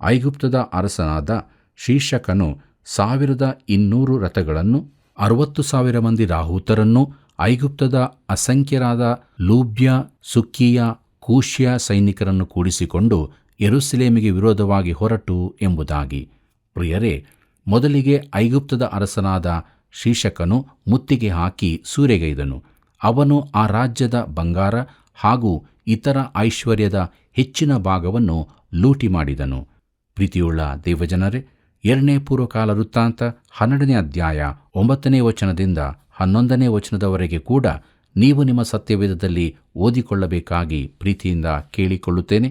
ಐಗುಪ್ತದ ಅರಸನಾದ ಶೀಶಕನು 1200 ರಥಗಳನ್ನು 60,000 ಮಂದಿ ರಾಹುತರನ್ನು ಐಗುಪ್ತದ ಅಸಂಖ್ಯರಾದ ಲೂಬ್ಯ, ಸುಕ್ಕಿಯ, ಕೂಶ್ಯ ಸೈನಿಕರನ್ನು ಕೂಡಿಸಿಕೊಂಡು ಯೆರೂಸಲೇಮಿಗೆ ವಿರೋಧವಾಗಿ ಹೊರಟು ಎಂಬುದಾಗಿ. ಪ್ರಿಯರೇ, ಮೊದಲಿಗೆ ಐಗುಪ್ತದ ಅರಸನಾದ ಶೀಶಕನು ಮುತ್ತಿಗೆ ಹಾಕಿ ಸೂರೆಗೈದನು. ಅವನು ಆ ರಾಜ್ಯದ ಬಂಗಾರ ಹಾಗೂ ಇತರ ಐಶ್ವರ್ಯದ ಹೆಚ್ಚಿನ ಭಾಗವನ್ನು ಲೂಟಿ ಮಾಡಿದನು. ಪ್ರೀತಿಯುಳ್ಳ ದೇವಜನರೇ, 2ನೇ ಪೂರ್ವಕಾಲ ವೃತ್ತಾಂತ 12ನೇ ಅಧ್ಯಾಯ 9ನೇ ವಚನದಿಂದ 11ನೇ ವಚನದವರೆಗೆ ಕೂಡ ನೀವು ನಿಮ್ಮ ಸತ್ಯವೇದದಲ್ಲಿ ಓದಿಕೊಳ್ಳಬೇಕಾಗಿ ಪ್ರೀತಿಯಿಂದ ಕೇಳಿಕೊಳ್ಳುತ್ತೇನೆ.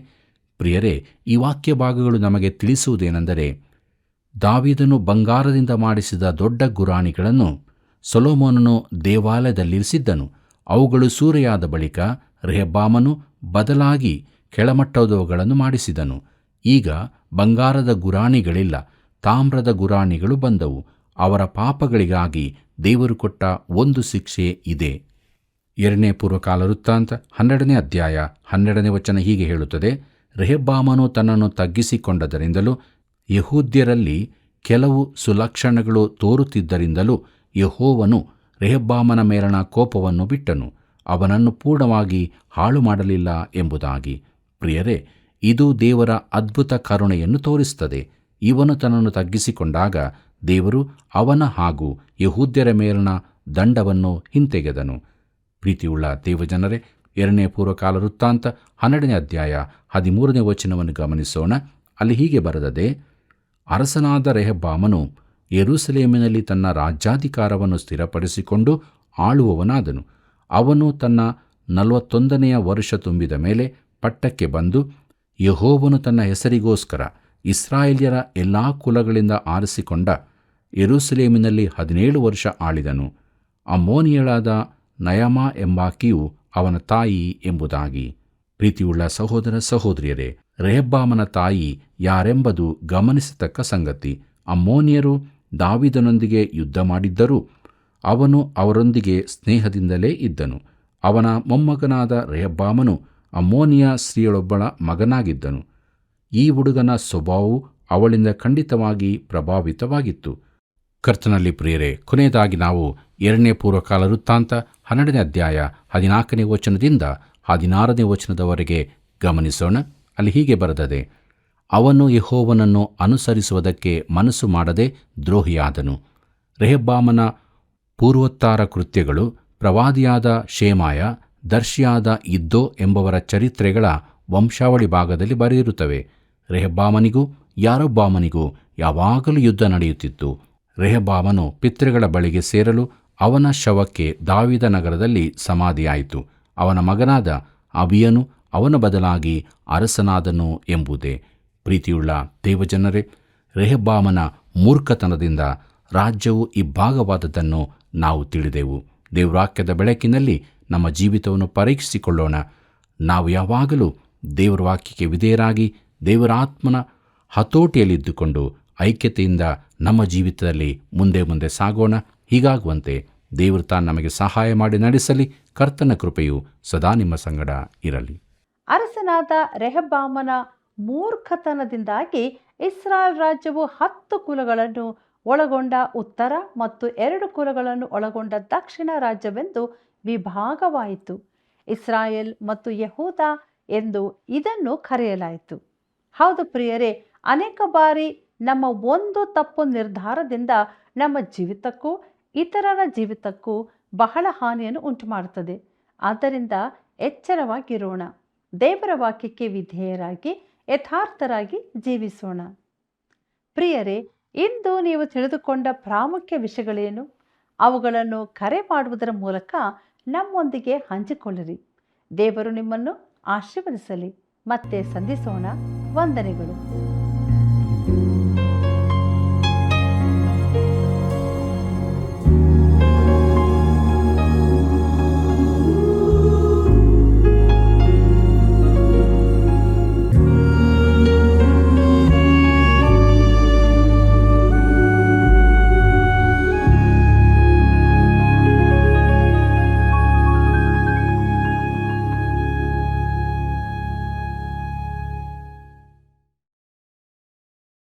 ಪ್ರಿಯರೇ, ಈ ವಾಕ್ಯ ಭಾಗಗಳು ನಮಗೆ ತಿಳಿಸುವುದೇನೆಂದರೆ, ದಾವೀದನು ಬಂಗಾರದಿಂದ ಮಾಡಿಸಿದ ದೊಡ್ಡ ಗುರಾಣಿಗಳನ್ನು ಸೊಲೊಮೋನನು ದೇವಾಲಯದಲ್ಲಿರಿಸಿದ್ದನು. ಅವುಗಳು ಸೂರೆಯಾದ ಬಳಿಕ ರೆಹಬ್ಬಾಮನು ಬದಲಾಗಿ ಕೆಳಮಟ್ಟದವುಗಳನ್ನು ಮಾಡಿಸಿದನು. ಈಗ ಬಂಗಾರದ ಗುರಾಣಿಗಳಿಲ್ಲ, ತಾಮ್ರದ ಗುರಾಣಿಗಳು ಬಂದವು. ಅವರ ಪಾಪಗಳಿಗಾಗಿ ದೇವರು ಕೊಟ್ಟ ಒಂದು ಶಿಕ್ಷೆ ಇದೆ. 2ನೇ ಪೂರ್ವಕಾಲ ವೃತ್ತಾಂತ 12ನೇ ಅಧ್ಯಾಯ 12ನೇ ವಚನ ಹೀಗೆ ಹೇಳುತ್ತದೆ, ರೆಹಬ್ಬಾಮನು ತನ್ನನ್ನು ತಗ್ಗಿಸಿಕೊಂಡದರಿಂದಲೂ ಯೆಹೂದ್ಯರಲ್ಲಿ ಕೆಲವು ಸುಲಕ್ಷಣಗಳು ತೋರುತ್ತಿದ್ದರಿಂದಲೂ ಯೆಹೋವನು ರೆಹಬ್ಬಾಮನ ಮೇಲಣ ಕೋಪವನ್ನು ಬಿಟ್ಟನು, ಅವನನ್ನು ಪೂರ್ಣವಾಗಿ ಹಾಳು ಮಾಡಲಿಲ್ಲ ಎಂಬುದಾಗಿ. ಪ್ರಿಯರೇ, ಇದು ದೇವರ ಅದ್ಭುತ ಕರುಣೆಯನ್ನು ತೋರಿಸುತ್ತದೆ. ಇವನು ತನ್ನನ್ನು ತಗ್ಗಿಸಿಕೊಂಡಾಗ ದೇವರು ಅವನ ಹಾಗೂ ಯೆಹೂದ್ಯರ ಮೇಲಣ ದಂಡವನ್ನು ಹಿಂತೆಗೆದನು. ಪ್ರೀತಿಯುಳ್ಳ ದೇವಜನರೇ, 2ನೇ ಪೂರ್ವಕಾಲ ವೃತ್ತಾಂತ 12ನೇ ಅಧ್ಯಾಯ 13ನೇ ವಚನವನ್ನು ಗಮನಿಸೋಣ. ಅಲ್ಲಿ ಹೀಗೆ ಬರೆದದೆ, ಅರಸನಾದ ರೆಹಬ್ಬಾಮನು ಯೆರೂಸಲೇಮಿನಲ್ಲಿ ತನ್ನ ರಾಜ್ಯಾಧಿಕಾರವನ್ನು ಸ್ಥಿರಪಡಿಸಿಕೊಂಡು ಆಳುವವನಾದನು. ಅವನು ತನ್ನ 41ನೆಯ ವರ್ಷ ತುಂಬಿದ ಮೇಲೆ ಪಟ್ಟಕ್ಕೆ ಬಂದು, ಯೆಹೋವನು ತನ್ನ ಹೆಸರಿಗೋಸ್ಕರ ಇಸ್ರಾಯೇಲ್ಯರ ಎಲ್ಲಾ ಕುಲಗಳಿಂದ ಆರಿಸಿಕೊಂಡ ಯೆರೂಸಲೇಮಿನಲ್ಲಿ 17 ವರ್ಷ ಆಳಿದನು. ಅಮ್ಮೋನಿಯಳಾದ ನಯಮಾ ಎಂಬಾಕೆಯು ಅವನ ತಾಯಿ ಎಂಬುದಾಗಿ. ಪ್ರೀತಿಯುಳ್ಳ ಸಹೋದರ ಸಹೋದರಿಯರೇ, ರೆಹಬ್ಬಾಮನ ತಾಯಿ ಯಾರೆಂಬುದು ಗಮನಿಸತಕ್ಕ ಸಂಗತಿ. ಅಮ್ಮೋನಿಯರು ದಾವೀದನೊಂದಿಗೆ ಯುದ್ಧ ಮಾಡಿದ್ದರೂ ಅವನು ಅವರೊಂದಿಗೆ ಸ್ನೇಹದಿಂದಲೇ ಇದ್ದನು. ಅವನ ಮೊಮ್ಮಗನಾದ ರೆಹಬ್ಬಾಮನು ಅಮ್ಮೋನಿಯ ಸ್ತ್ರೀಯೊಳೊಬ್ಬಳ ಮಗನಾಗಿದ್ದನು. ಈ ಹುಡುಗನ ಸ್ವಭಾವವು ಅವಳಿಂದ ಖಂಡಿತವಾಗಿ ಪ್ರಭಾವಿತವಾಗಿತ್ತು. ಕರ್ತನಲ್ಲಿ ಪ್ರಿಯರೇ, ಕೊನೆಯದಾಗಿ ನಾವು 2ನೇ ಪೂರ್ವಕಾಲ ವೃತ್ತಾಂತ 12ನೇ ಅಧ್ಯಾಯ 14ನೇ ವಚನದಿಂದ 16ನೇ ವಚನದವರೆಗೆ ಗಮನಿಸೋಣ. ಅಲ್ಲಿ ಹೀಗೆ ಬರೆದದೆ: ಅವನು ಯೆಹೋವನನ್ನು ಅನುಸರಿಸುವುದಕ್ಕೆ ಮನಸ್ಸು ಮಾಡದೆ ದ್ರೋಹಿಯಾದನು. ರೆಹಬ್ಬಾಮನ ಪೂರ್ವೋತ್ತರ ಕೃತ್ಯಗಳು ಪ್ರವಾದಿಯಾದ ಶೇಮಾಯ, ದರ್ಶಿಯಾದ ಇದ್ದೋ ಎಂಬವರ ಚರಿತ್ರೆಗಳ ವಂಶಾವಳಿ ಭಾಗದಲ್ಲಿ ಬರೆದಿರುತ್ತವೆ. ರೆಹಬ್ಬಾಮನಿಗೂ ಯಾರೊಬ್ಬಾಮನಿಗೂ ಯಾವಾಗಲೂ ಯುದ್ಧ ನಡೆಯುತ್ತಿತ್ತು. ರೆಹಬ್ಬಾಮನು ಪಿತೃಗಳ ಬಳಿಗೆ ಸೇರಲು ಅವನ ಶವಕ್ಕೆ ದಾವೀದ ನಗರದಲ್ಲಿ ಸಮಾಧಿಯಾಯಿತು. ಅವನ ಮಗನಾದ ಅಬಿಯನು ಅವನ ಬದಲಾಗಿ ಅರಸನಾದನು ಎಂಬುದೇ. ಪ್ರೀತಿಯುಳ್ಳ ದೇವಜನರೇ, ರೆಹಬ್ಬಾಮನ ಮೂರ್ಖತನದಿಂದ ರಾಜ್ಯವು ಇಬ್ಬಾಗವಾದದ್ದನ್ನು ನಾವು ತಿಳಿದೆವು. ದೇವವಾಕ್ಯದ ಬೆಳಕಿನಲ್ಲಿ ನಮ್ಮ ಜೀವಿತವನ್ನು ಪರೀಕ್ಷಿಸಿಕೊಳ್ಳೋಣ. ನಾವು ಯಾವಾಗಲೂ ದೇವರ ವಾಕ್ಯಕ್ಕೆ ವಿಧೇಯರಾಗಿ ದೇವರ ಆತ್ಮನ ಹತೋಟಿಯಲ್ಲಿದ್ದುಕೊಂಡು ಐಕ್ಯತೆಯಿಂದ ನಮ್ಮ ಜೀವಿತದಲ್ಲಿ ಮುಂದೆ ಮುಂದೆ ಸಾಗೋಣ. ಹೀಗಾಗುವಂತೆ ದೇವರು ತಾನು ನಮಗೆ ಸಹಾಯ ಮಾಡಿ ನಡೆಸಲಿ. ಕರ್ತನ ಕೃಪೆಯು ಸದಾ ನಿಮ್ಮ ಸಂಗಡ ಇರಲಿ. ಅರಸನಾದ ರೆಹಬ್ಬಾಮನ ಮೂರ್ಖತನದಿಂದಾಗಿ ಇಸ್ರಾಯೇಲ್ ರಾಜ್ಯವು 10 ಕುಲಗಳನ್ನು ಒಳಗೊಂಡ ಉತ್ತರ ಮತ್ತು 2 ಕುಲಗಳನ್ನು ಒಳಗೊಂಡ ದಕ್ಷಿಣ ರಾಜ್ಯವೆಂದು ವಿಭಾಗವಾಯಿತು. ಇಸ್ರಾಯೇಲ್ ಮತ್ತು ಯೆಹೂದ ಎಂದು ಇದನ್ನು ಕರೆಯಲಾಯಿತು. ಹೌದು ಪ್ರಿಯರೇ, ಅನೇಕ ಬಾರಿ ನಮ್ಮ ಒಂದು ತಪ್ಪು ನಿರ್ಧಾರದಿಂದ ನಮ್ಮ ಜೀವಿತಕ್ಕೂ ಇತರರ ಜೀವಿತಕ್ಕೂ ಬಹಳ ಹಾನಿಯನ್ನು ಉಂಟು ಮಾಡುತ್ತದೆ. ಆದ್ದರಿಂದ ಎಚ್ಚರವಾಗಿರೋಣ. ದೇವರ ವಾಕ್ಯಕ್ಕೆ ವಿಧೇಯರಾಗಿ ಯಥಾರ್ಥರಾಗಿ ಜೀವಿಸೋಣ. ಪ್ರಿಯರೇ, ಇಂದು ನೀವು ತಿಳಿದುಕೊಂಡ ಪ್ರಾಮುಖ್ಯ ವಿಷಯಗಳೇನು? ಅವುಗಳನ್ನು ಕರೆ ಮಾಡುವುದರ ಮೂಲಕ ನಮ್ಮೊಂದಿಗೆ ಹಂಚಿಕೊಳ್ಳಿರಿ. ದೇವರು ನಿಮ್ಮನ್ನು ಆಶೀರ್ವದಿಸಲಿ. ಮತ್ತೆ ಸಂಧಿಸೋಣ. ವಂದನೆಗಳು.